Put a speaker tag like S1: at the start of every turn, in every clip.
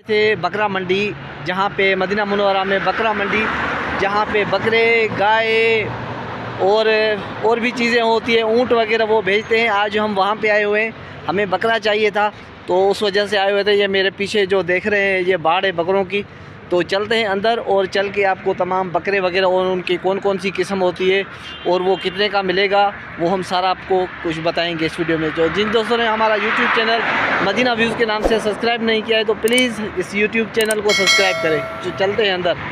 S1: थे बकरा मंडी, जहाँ पे मदीना मुनव्वरा में बकरा मंडी, जहाँ पे बकरे, गाय और भी चीज़ें होती हैं, ऊँट वगैरह वो भेजते हैं। आज हम वहाँ पे आए हुए हैं, हमें बकरा चाहिए था तो उस वजह से आए हुए थे। ये मेरे पीछे जो देख रहे हैं ये बाड़ है बकरों की। तो चलते हैं अंदर और चल के आपको तमाम बकरे वगैरह और उनकी कौन कौन सी किस्म होती है और वो कितने का मिलेगा वो हम सारा आपको कुछ बताएंगे इस वीडियो में। जो जिन दोस्तों ने हमारा यूट्यूब चैनल मदीना व्यूज़ के नाम से सब्सक्राइब नहीं किया है तो प्लीज़ इस यूट्यूब चैनल को सब्सक्राइब करें। तो चलते हैं अंदर।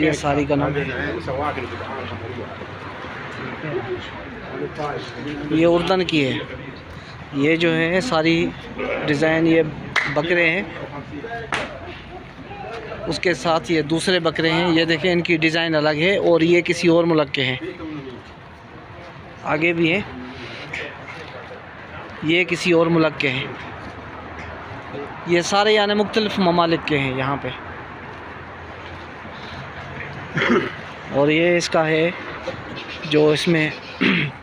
S1: ये सारी का नाम ये उर्दन की है। ये जो है सारी डिज़ाइन ये बकरे हैं, उसके साथ ये दूसरे बकरे हैं। ये देखें इनकी डिज़ाइन अलग है और ये किसी और मुल्क के हैं। आगे भी हैं, ये किसी और मुल्क के हैं। ये सारे यानी मुख्तलिफ ममालिक के हैं यहाँ पे। और ये इसका है जो इसमें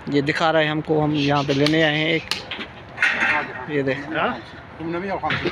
S1: ये दिखा रहा है हमको, हम यहाँ पे लेने आए हैं एक। ये देख
S2: 850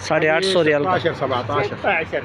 S1: 850 रियाल का।
S2: 16 17
S3: 16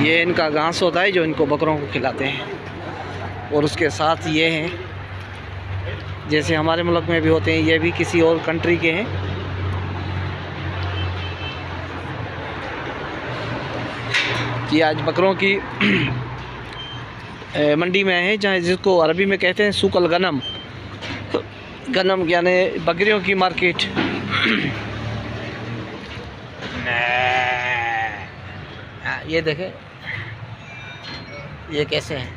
S1: ये इनका घास होता है जो इनको बकरों को खिलाते हैं। और उसके साथ ये हैं जैसे हमारे मुल्क में भी होते हैं, ये भी किसी और कंट्री के हैं। कि आज बकरों की मंडी में है, जहाँ जिसको अरबी में कहते हैं सूकल गनम। गनम यानी बकरियों की मार्केट। ये देखें ये कैसे हैं।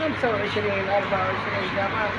S3: 25 24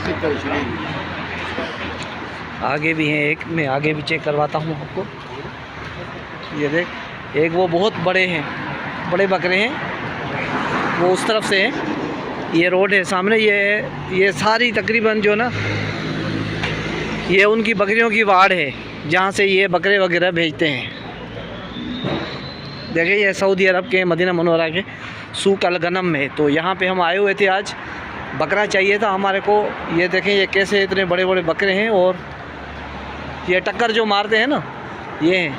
S2: 26
S1: आगे भी हैं एक, मैं आगे भी चेक करवाता हूँ आपको। ये देख, एक वो बहुत बड़े हैं, बड़े बकरे हैं, वो उस तरफ से है। ये रोड है सामने। ये सारी तकरीबन जो ना ये उनकी बकरियों की वाड़ है जहाँ से ये बकरे वगैरह भेजते हैं। देखिए ये सऊदी अरब के मदीना मुनव्वरा के सूक अल गनम में। तो यहाँ पे हम आए हुए थे, आज बकरा चाहिए था हमारे को। ये देखें ये कैसे इतने बड़े बड़े बकरे हैं और ये टक्कर जो मारते हैं ना ये हैं।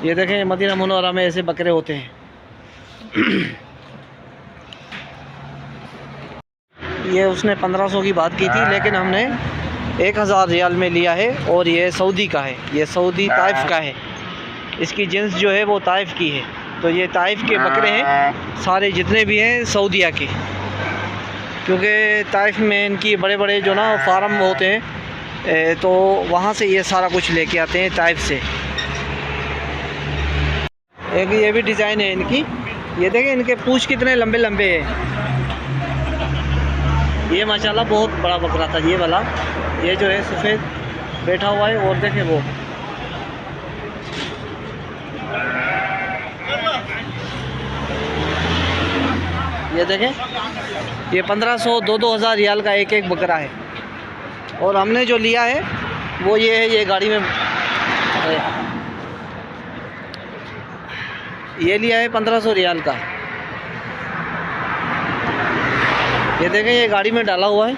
S1: ये देखें मदीना मुनव्वरा में ऐसे बकरे होते हैं। ये उसने 1500 की बात की थी, लेकिन हमने 1000 रियाल में लिया है। और ये सऊदी का है, ये सऊदी ताइफ का है। इसकी जिन्स जो है वो ताइफ की है। तो ये ताइफ के बकरे हैं सारे जितने भी हैं सऊदिया के, क्योंकि ताइफ में इनकी बड़े बड़े जो ना फार्म होते हैं, तो वहाँ से ये सारा कुछ लेके आते हैं ताइफ से। एक ये भी डिज़ाइन है इनकी। ये देखें इनके पूँछ कितने लंबे लंबे हैं। ये माशाल्लाह बहुत बड़ा बकरा था ये वाला। ये जो है सफ़ेद बैठा हुआ है। और देखें वो ये देखें ये 1500 2000 रियाल का एक एक बकरा है। और हमने जो लिया है वो ये है, ये गाड़ी में ये लिया है 1500 रियाल का। ये देखें ये गाड़ी में डाला हुआ है।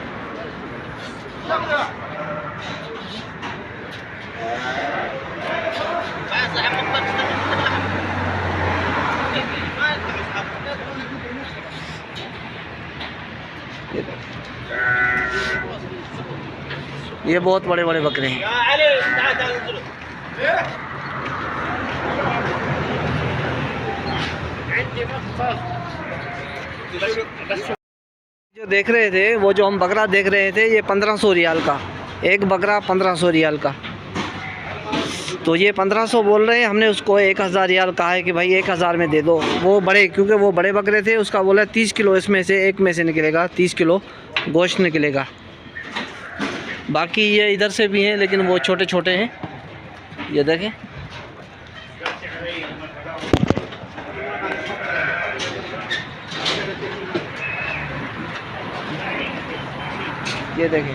S1: ये बहुत बड़े बड़े बकरे हैं। जो देख रहे थे, वो जो हम बकरा देख रहे थे, ये 1500 रियाल का एक बकरा, 1500 रियाल का। तो ये 1500 बोल रहे हैं, हमने उसको 1000 रियाल कहा है कि भाई 1000 में दे दो। वो बड़े, क्योंकि वो बड़े बकरे थे, उसका बोला 30 किलो इसमें से एक में से निकलेगा, 30 किलो गोश्त निकलेगा। बाकी ये इधर से भी हैं, लेकिन वो छोटे छोटे हैं। ये देखें, ये देखें,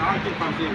S2: 55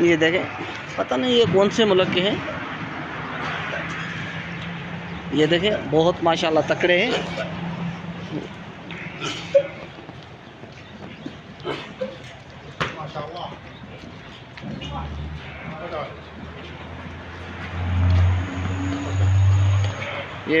S1: ये देखें, पता नहीं ये कौन से मुल्क के हैं। ये देखें, बहुत माशाल्लाह तकड़े हैं।
S2: माशाल्लाह
S1: ये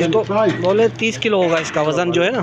S1: ये तो बोले 30 किलो होगा इसका वज़न जो है ना।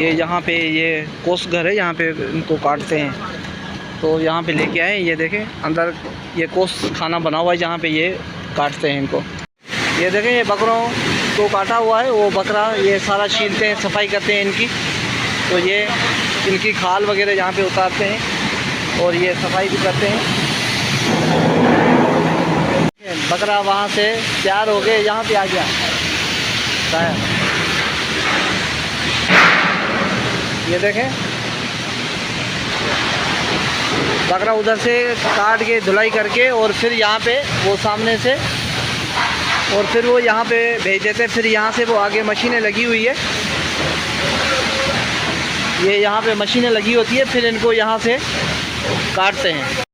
S1: ये यहाँ पे ये कोस घर है, यहाँ पे इनको काटते हैं। तो यहाँ पे लेके आए, ये देखें अंदर ये कोस खाना बना हुआ है, जहाँ पे ये काटते हैं इनको। ये देखें, ये बकरों को काटा हुआ है, वो बकरा ये सारा छीलते हैं, सफाई करते हैं इनकी। तो ये इनकी खाल वगैरह यहाँ पे उतारते हैं और ये सफाई भी करते हैं। बकरा वहाँ से तैयार हो गए, यहाँ पे आ गया शायद। ये देखें, बकरा उधर से काट के धुलाई करके और फिर यहाँ पे वो सामने से, और फिर वो यहाँ पे भेज देते हैं। फिर यहाँ से वो आगे मशीनें लगी हुई है, ये यहाँ पे मशीनें लगी होती है, फिर इनको यहाँ से काटते हैं।